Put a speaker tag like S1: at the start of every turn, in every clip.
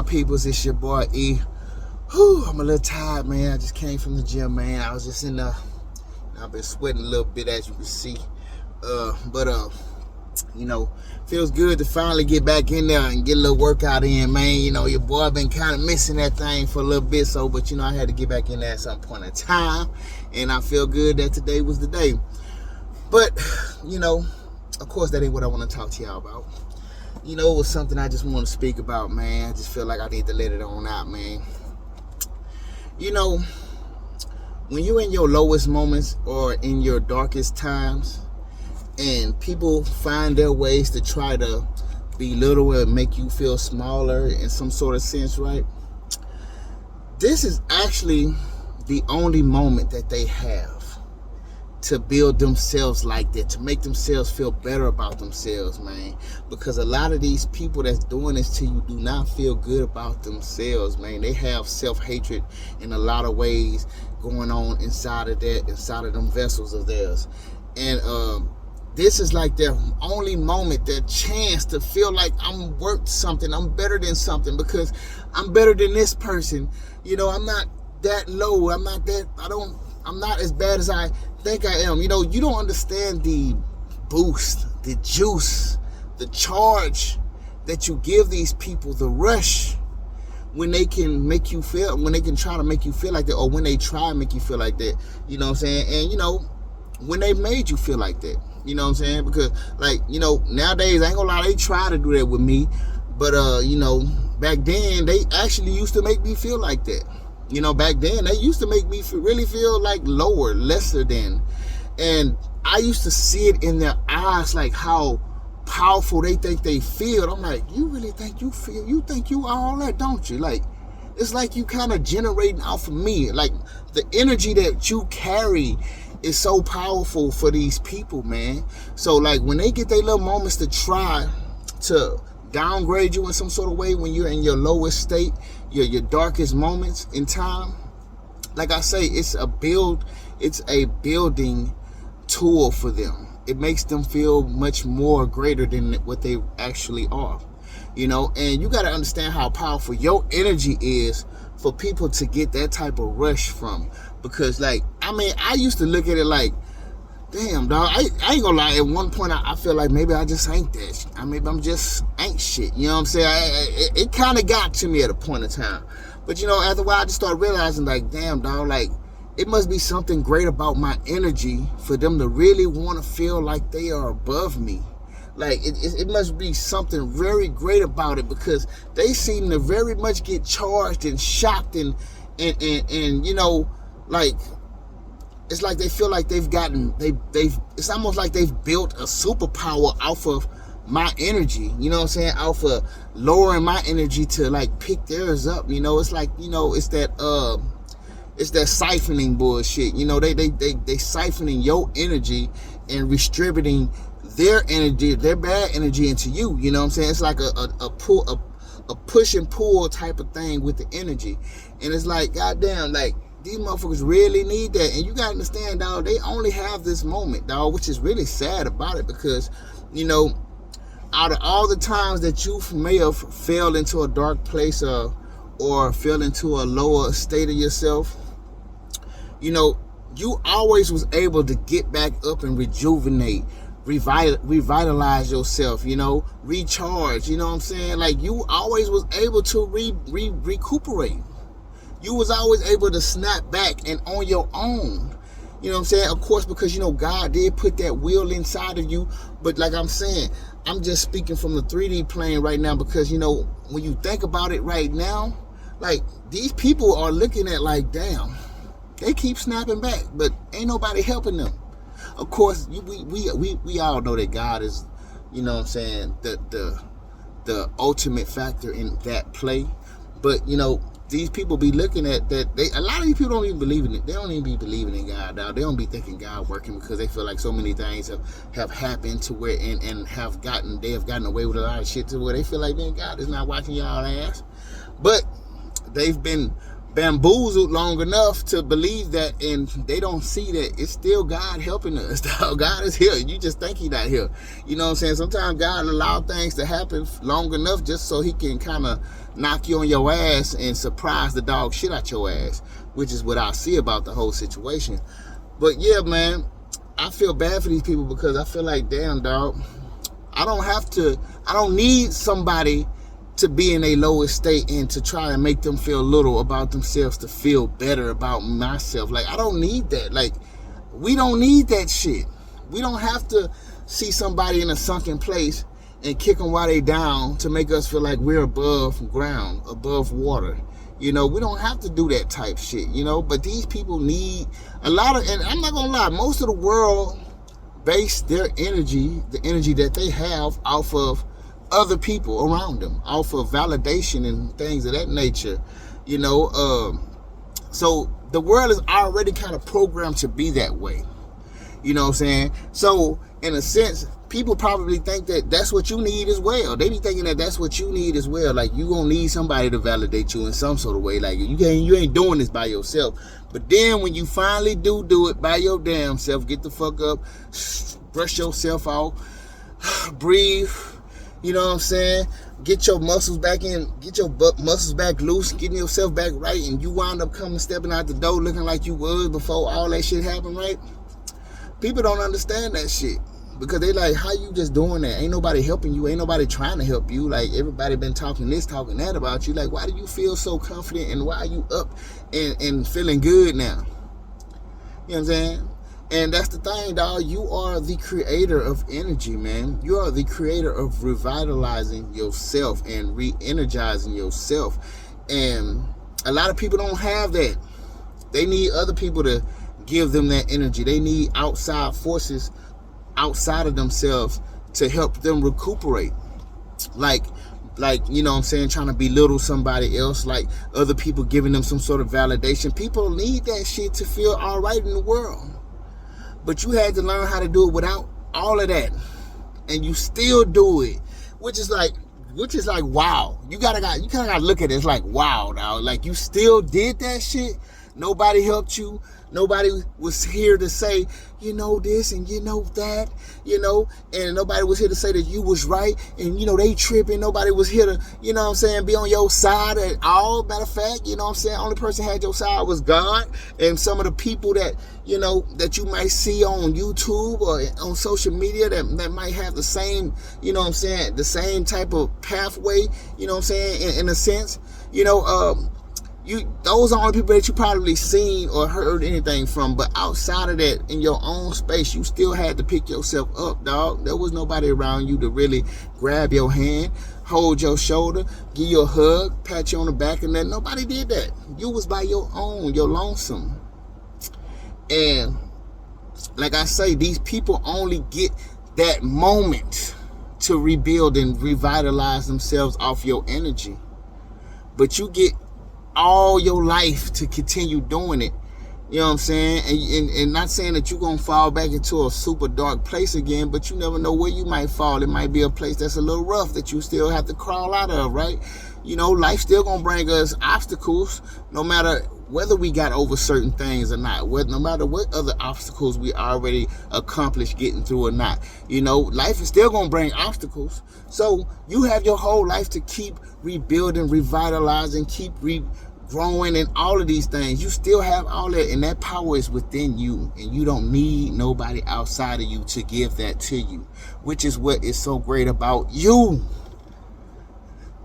S1: peoples? It's your boy E. Whew, I'm a little tired, man. I just came from the gym, man. I was just in the, I've been sweating a little bit, as you can see. But feels good to finally get back in there and get a little workout in, man. You know, your boy been kind of missing that thing for a little bit, but I had to get back in there at some point in time, and I feel good that today was the day. But, of course, that ain't what I want to talk to y'all about. It was something I just want to speak about, man. I just feel like I need to let it on out, man. When you're in your lowest moments or in your darkest times, and people find their ways to try to belittle and make you feel smaller in some sort of sense, right? This is actually the only moment that they have to build themselves like that, to make themselves feel better about themselves, man. Because a lot of these people that's doing this to you do not feel good about themselves, man. They have self-hatred in a lot of ways going on inside of them vessels of theirs. And this is like their only moment, their chance to feel like I'm worth something, I'm better than something, because I'm better than this person. I'm not that low, I'm not as bad as I think I am. You don't understand the boost, the juice, the charge that you give these people, the rush, when they can try to make you feel like that, or when they try and make you feel like that. You know what I'm saying? And when they made you feel like that. You know what I'm saying? Because nowadays, I ain't gonna lie, they try to do that with me. But back then they actually used to make me feel like that. Back then they used to make me really feel like lower, lesser than. And I used to see it in their eyes, like how powerful they think they feel. I'm like, you really think you think you are all that, don't you? Like, it's like you kind of generating off of me. Like, the energy that you carry is so powerful for these people, man. So like, when they get their little moments to try to downgrade you in some sort of way, when you're in your lowest state, your darkest moments in time, like I say, it's a building tool for them. It makes them feel much more greater than what they actually are. And you got to understand how powerful your energy is for people to get that type of rush from. Because I used to look at it like, damn, dog, I ain't gonna lie, at one point I feel like maybe I just ain't that. Maybe I'm just ain't shit. You know what I'm saying? It kind of got to me at a point in time. But after a while, I just started realizing, like, damn, dog, like, it must be something great about my energy for them to really want to feel like they are above me. Like, it must be something very great about it, because they seem to very much get charged and shocked and like, it's like they feel like it's almost like they've built a superpower off of my energy, you know what I'm saying? Off of lowering my energy to like pick theirs up, it's like, it's that siphoning bullshit. They siphoning your energy and distributing their energy, their bad energy into you. You know what I'm saying? It's like a push and pull type of thing with the energy. And it's like, goddamn, like, these motherfuckers really need that. And you gotta understand, dog, they only have this moment, dog, which is really sad about it, because, out of all the times that you may have fell into a dark place or fell into a lower state of yourself, you always was able to get back up and rejuvenate, revitalize yourself, recharge, you know what I'm saying? Like, you always was able to recuperate. You was always able to snap back and on your own. You know what I'm saying? Of course, because, God did put that will inside of you. But like I'm saying, I'm just speaking from the 3D plane right now, because, when you think about it right now, like, these people are looking at like, damn, they keep snapping back, but ain't nobody helping them. Of course, we all know that God is, you know what I'm saying, the ultimate factor in that play. But, these people be looking at that. A lot of these people don't even believe in it. They don't even be believing in God, dog. They don't be thinking God working, because they feel like so many things have happened to where and they have gotten away with a lot of shit to where they feel like, man, God is not watching y'all ass. But they've been bamboozled long enough to believe that, and they don't see that it's still God helping us. God is here. You just think He's not here. You know what I'm saying? Sometimes God allows things to happen long enough just so He can kind of knock you on your ass and surprise the dog shit out your ass, which is what I see about the whole situation. But yeah, man, I feel bad for these people because I feel like, damn, dog, I don't need somebody to be in a lowest state and to try and make them feel little about themselves to feel better about myself. Like, I don't need that. Like, we don't need that shit. We don't have to see somebody in a sunken place and kick them while they down to make us feel like we're above ground, above water. You know, we don't have to do that type shit, you know, but these people need a lot of, and I'm not gonna lie, most of the world base their energy, the energy that they have, off of other people around them, off of validation and things of that nature, you know. So the world is already kind of programmed to be that way, you know what I'm saying? So in a sense, people probably think that that's what you need as well. They be thinking that that's what you need as well. Like, you gonna need somebody to validate you in some sort of way. Like, you ain't doing this by yourself. But then when you finally do it by your damn self, get the fuck up, brush yourself out, breathe. You know what I'm saying? Get your muscles back in, get your muscles back loose, getting yourself back right, and you wind up stepping out the door looking like you was before all that shit happened, right? People don't understand that shit because they like, how you just doing that? Ain't nobody helping you. Ain't nobody trying to help you. Like, everybody been talking this, talking that about you. Like, why do you feel so confident and why are you up and feeling good now? You know what I'm saying? And that's the thing, dog. You are the creator of energy, man. You are the creator of revitalizing yourself and re-energizing yourself. And a lot of people don't have that. They need other people to give them that energy. They need outside forces outside of themselves to help them recuperate. Like, you know what I'm saying, trying to belittle somebody else, like other people giving them some sort of validation. People need that shit to feel all right in the world. But you had to learn how to do it without all of that, and you still do it, which is like wow. You kind of gotta look at it. It's like, wow, dog. Like, you still did that shit. Nobody helped you. Nobody was here to say, you know this and you know that, you know, and nobody was here to say that you was right and, you know, they tripping. Nobody was here to, you know what I'm saying, be on your side at all. Matter of fact, you know what I'm saying, only person had your side was God and some of the people that, you know, that you might see on YouTube or on social media that might have the same, you know what I'm saying, the same type of pathway, you know what I'm saying, in a sense, you know, those are only people that you probably seen or heard anything from. But outside of that, in your own space, you still had to pick yourself up, dog. There was nobody around you to really grab your hand, hold your shoulder, give you a hug, pat you on the back, and that. Nobody did that. You was by your own, your lonesome. And like I say, these people only get that moment to rebuild and revitalize themselves off your energy. But you get all your life to continue doing it. You know what I'm saying? And not saying that you're going to fall back into a super dark place again, but you never know where you might fall. It might be a place that's a little rough that you still have to crawl out of, right? You know, life still going to bring us obstacles, no matter whether we got over certain things or not, no matter what other obstacles we already accomplished getting through or not. You know, life is still going to bring obstacles. So you have your whole life to keep rebuilding, revitalizing, keep growing and all of these things. You still have all that, and that power is within you, and you don't need nobody outside of you to give that to you, which is what is so great about you.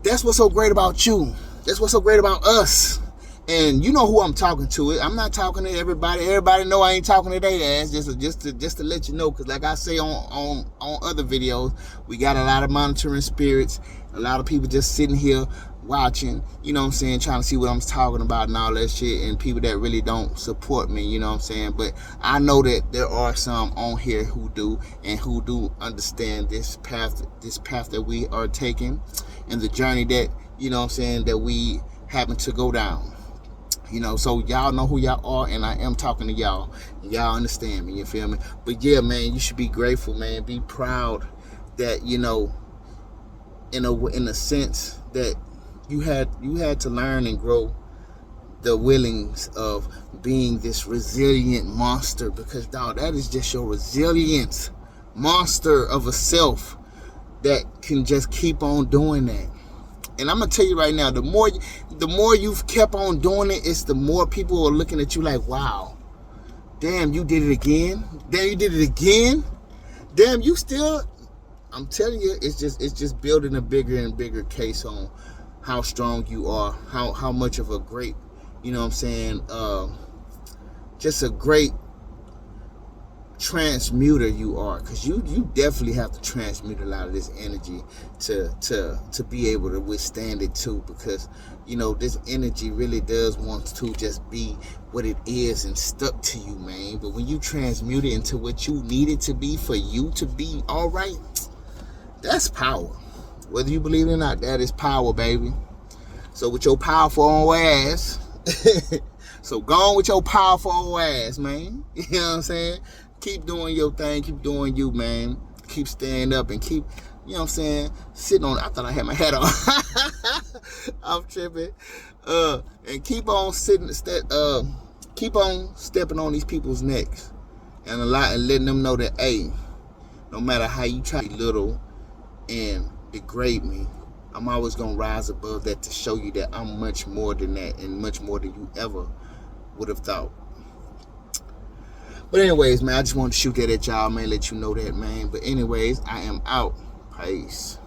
S1: That's what's so great about you. That's what's so great about us. And you know who I'm talking to. I'm not talking to everybody. Everybody know I ain't talking to their ass. Just to let you know, because like I say on other videos, we got a lot of monitoring spirits. A lot of people just sitting here watching, you know what I'm saying, trying to see what I'm talking about and all that shit, and people that really don't support me, you know what I'm saying. But I know that there are some on here who do, and who do understand this path that we are taking, and the journey that, you know what I'm saying, that we happen to go down. You know, so y'all know who y'all are, and I am talking to y'all. Y'all understand me, you feel me? But yeah, man, you should be grateful, man. Be proud that, you know, in a sense that you had to learn and grow the willings of being this resilient monster, because dog, that is just your resilience monster of a self that can just keep on doing that. And I'm gonna tell you right now, the more you've kept on doing it, it's the more people are looking at you like, wow, damn, you did it again. Damn, you did it again. Damn, you still. I'm telling you, it's just building a bigger and bigger case on how strong you are, how much of a great, you know what I'm saying, just a great transmuter you are, because you definitely have to transmute a lot of this energy to be able to withstand it too, because you know this energy really does want to just be what it is and stuck to you, man. But when you transmute it into what you need it to be for you to be all right, that's power. Whether you believe it or not, that is power, baby. So with your powerful old ass, so go on with your powerful old ass, man. You know what I'm saying? Keep doing your thing. Keep doing you, man. Keep staying up and keep, you know what I'm saying, sitting on, I thought I had my hat on. I'm tripping. And keep on keep on stepping on these people's necks and letting them know that, hey, no matter how you try to be little and degrade me, I'm always going to rise above that to show you that I'm much more than that and much more than you ever would have thought. But anyways, man, I just wanted to shoot that at y'all, man, let you know that, man. But anyways, I am out. Peace.